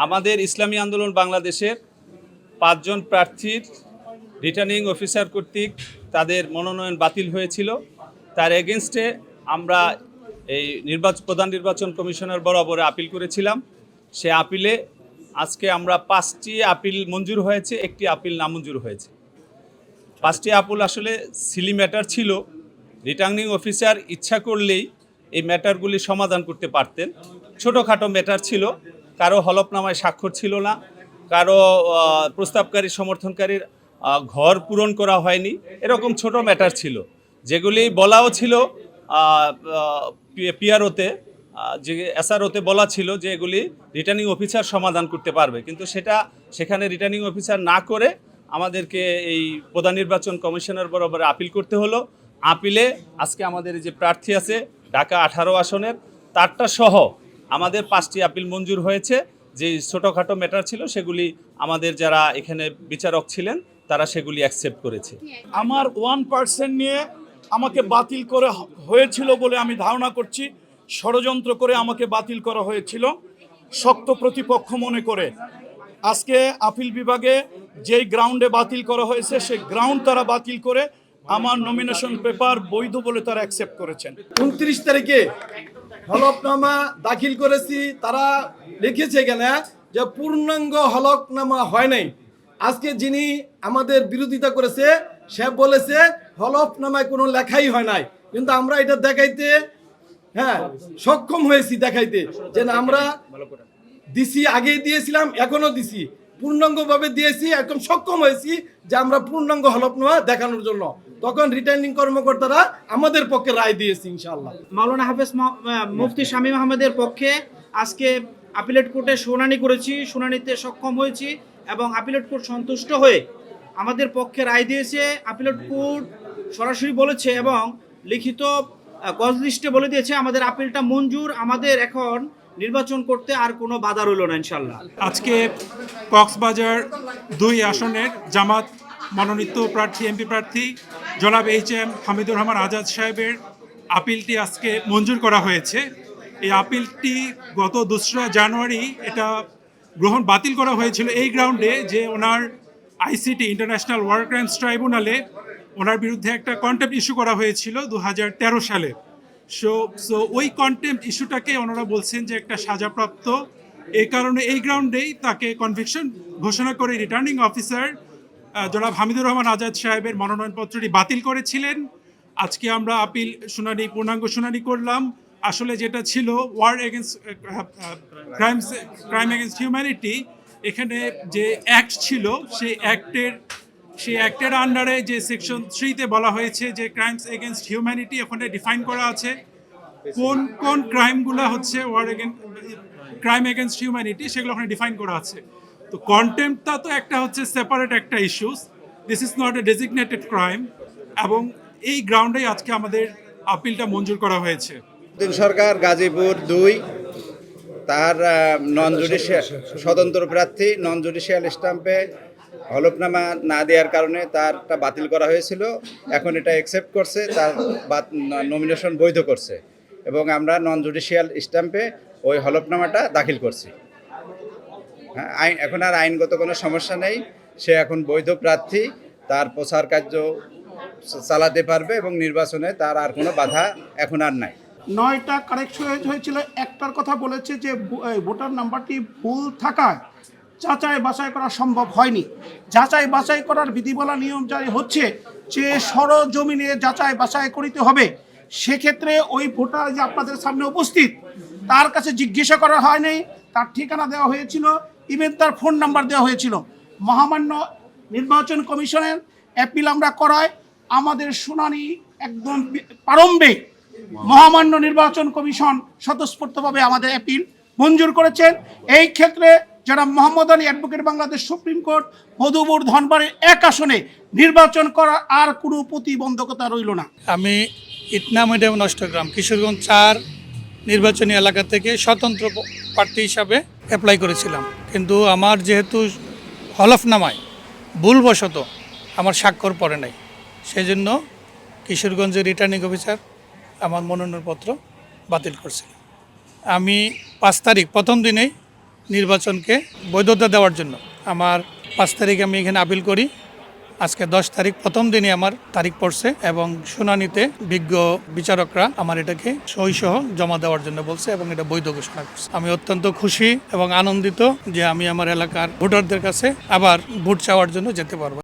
আমাদের ইসলামী আন্দোলন বাংলাদেশের 5 জন প্রার্থীর রিটার্নিং অফিসার কর্তৃক তাদের মনোনয়ন বাতিল হয়েছিল। তার এগেনস্টে আমরা এই প্রধান নির্বাচন কমিশনার বরাবর আপিল করেছিলাম। সে আপিলে আজকে আমরা 5টি আপিল মঞ্জুর হয়েছে, একটি আপিল নামঞ্জুর হয়েছে। 5টি আপিল আসলে সিলি ম্যাটার ছিল। রিটার্নিং অফিসার ইচ্ছা করলেই এই ম্যাটারগুলি সমাধান করতে পারতেন। ছোটোখাটো ম্যাটার ছিল, কারো হলফনামায় স্বাক্ষর ছিল না, কারো প্রস্তাবকারী সমর্থনকারীর ঘর পূরণ করা হয়নি, এরকম ছোট ম্যাটার ছিল, যেগুলি বলাও ছিল পিআরওতে, যে এসআরওতে বলা ছিল যে এগুলি রিটার্নিং অফিসার সমাধান করতে পারবে, কিন্তু সেখানে রিটার্নিং অফিসার না করে আমাদেরকে এই প্রধান নির্বাচন কমিশনার বরাবর আপিল করতে হলো। আপিলে আজকে আমাদের যে প্রার্থী আছে ঢাকা 18 আসনের, তারটা সহ আমাদের 5টি আপিল মঞ্জুর হয়েছে। যে ছোটোখাটো ম্যাটার ছিল সেগুলি আমাদের যারা এখানে বিচারক ছিলেন তারা সেগুলি অ্যাকসেপ্ট করেছে। আমার 1% নিয়ে আমাকে বাতিল করে হয়েছিল বলে আমি ধারণা করছি। ষড়যন্ত্র করে আমাকে বাতিল করা হয়েছিল শক্ত প্রতিপক্ষ মনে করে। আজকে আপিল বিভাগে যেই গ্রাউন্ডে বাতিল করা হয়েছে সেই গ্রাউন্ড তারা বাতিল করে আমার নমিনেশন পেপার বৈধ বলে তারা অ্যাকসেপ্ট করেছেন। 29 তারিখে হলফনামা দাখিল করেছি, তারা লিখেছে এখানে যে পূর্ণাঙ্গ হলফনামা হয় নাই। আজকে যিনি আমাদের বিরোধিতা করেছে সে বলেছে হলফনামায় কোনো লেখাই হয় নাই, কিন্তু আমরা এটা দেখাইতে সক্ষম হয়েছি, দেখাইতে যে আমরা দিছি, আগেই দিয়েছিলাম, এখনো দিছি, পূর্ণাঙ্গভাবে দিয়েছি, একদম সক্ষম হয়েছি যে আমরা পূর্ণাঙ্গ হলফনামা দেখানোর জন্য। তখন রিটার্নিং কর্মকর্তারা আমাদের পক্ষে রায় দিয়েছে ইনশাআল্লাহ। মাওলানা হাফেজ মুফতি শামীম আহমেদের পক্ষে আজকে আপিলেট কোর্টে শুনানি করেছি, শুনানিতে সক্ষম হয়েছি এবং আপিলেট কোর্ট সন্তুষ্ট হয়ে আমাদের পক্ষে রায় দিয়েছে। আপিলেট কোর্ট সরাসরি বলেছে এবং লিখিত কজ লিস্টে বলে দিয়েছে আমাদের আপিলটা মঞ্জুর, আমাদের এখন নির্বাচন করতে আর কোনো বাধা রইল না ইনশাল্লাহ। আজকে কক্সবাজার 2 আসনের জামাত মনোনীত প্রার্থী এমপি প্রার্থী জনাব HM হামিদুর রহমান আজাদ সাহেবের আপিলটি আজকে মঞ্জুর করা হয়েছে। এই আপিলটি গত 2রা জানুয়ারি এটা বাতিল করা হয়েছিল এই গ্রাউন্ডে যে ওনার ICT ইন্টারন্যাশনাল ওয়ার ক্রাইমস ট্রাইব্যুনালে ওনার বিরুদ্ধে একটা কন্টেম্পট ইস্যু করা হয়েছিল 2013 সালে। সো ওই কন্টেম্পট ইস্যুটাকে ওনারা বলছেন যে একটা সাজাপ্রাপ্ত, এই কারণে এই গ্রাউন্ডেই তাকে কনভিকশন ঘোষণা করে রিটার্নিং অফিসার জনাব হামিদুর রহমান আজাদ সাহেবের মনোনয়নপত্রটি বাতিল করেছিলেন। আজকে আমরা আপিল শুনানি পূর্ণাঙ্গ শুনানি করলাম। আসলে যেটা ছিল war against crime against humanity, এখানে যে অ্যাক্ট ছিল সেই অ্যাক্টের আন্ডারে যে সেকশন 3-তে বলা হয়েছে যে ক্রাইমস এগেনস্ট হিউম্যানিটি ওখানে ডিফাইন করা আছে কোন কোন ক্রাইমগুলো হচ্ছে ক্রাইম এগেনস্ট হিউম্যানিটি, সেগুলো ওখানে ডিফাইন করা আছে। তো কন্টেম্পটটা তো একটা হচ্ছে সেপারেট একটা issues, this is not a designated crime, এবং এই গ্রাউন্ডেই আজকে আমাদের আপিলটা মঞ্জুর করা হয়েছে। সরকার গাজীপুর 2 তার নন জুডিশিয়াল স্বতন্ত্র প্রার্থী নন জুডিশিয়াল স্ট্যাম্পে হলফনামা না দেওয়ার কারণে তারটা বাতিল করা হয়েছিল। এখন এটা অ্যাকসেপ্ট করছে, তার নমিনেশন বৈধ করছে এবং আমরা নন জুডিশিয়াল স্ট্যাম্পে ওই হলফনামাটা দাখিল করছি। হ্যাঁ, এখন আর আইনগত কোনো সমস্যা নেই, সে এখন বৈধ প্রার্থী, তার প্রচার কার্য চালাতে পারবে এবং নির্বাচনে তার আর কোনো বাধা এখন আর নাই। 9টা কারেকশন হয়েছিল, একটার কথা বলেছে যে ভোটার নাম্বারটি ভুল থাকায় যাচাই বাছাই করা সম্ভব হয়নি। যাচাই বাছাই করার বিধিবলা নিয়ম জারি হচ্ছে যে সরজমিনে যাচাই বাছাই করিতে হবে। সেক্ষেত্রে ওই ভোটার যে আপনাদের সামনে উপস্থিত তার কাছে জিজ্ঞাসা করা হয়নি, তার ঠিকানা দেওয়া হয়েছিল, ইভেন তার ফোন নাম্বার দেওয়া হয়েছিল। মহামান্য নির্বাচন কমিশনের অ্যাপিল আমরা করাই, আমাদের শুনানি একদম প্রারম্ভে মহামান্য নির্বাচন কমিশন স্বতঃস্ফূর্তভাবে আমাদের অ্যাপিল মঞ্জুর করেছেন। এই ক্ষেত্রে যারা Mohammad Ali advocate Bangladesh supreme court Madhupur ধনবাড়ির 1 আসনে নির্বাচন করার আর কোনো প্রতিবন্ধকতা রইল না। আমি ইটনা মিডিয়াম নষ্টগ্রাম কিশোরগঞ্জ 4 নির্বাচনী এলাকা থেকে স্বতন্ত্র প্রার্থী হিসাবে অ্যাপ্লাই করেছিলাম, কিন্তু আমার যেহেতু হলফনামায় ভুলবশত আমার স্বাক্ষর পড়ে নাই, সেই জন্য কিশোরগঞ্জের রিটার্নিং অফিসার আমার মনোনয়নপত্র বাতিল করছিল। আমি 5 তারিখ প্রথম দিনেই নির্বাচনকে বৈধতা দেওয়ার জন্য। আমার 5 তারিখে আমি এখানে আপিল করি। আজকে 10 তারিখ, প্রথম দিনই আমার তারিখ পড়ছে এবং শুনানিতে বিজ্ঞ বিচারকরা আমার এটাকে সহিসহ জমা দেওয়ার জন্য বলছে এবং এটা বৈধ ঘোষণা করছে। আমি অত্যন্ত খুশি এবং আনন্দিত যে আমি আমার এলাকার ভোটারদের কাছে আবার ভোট চাওয়ার জন্য যেতে পারবো।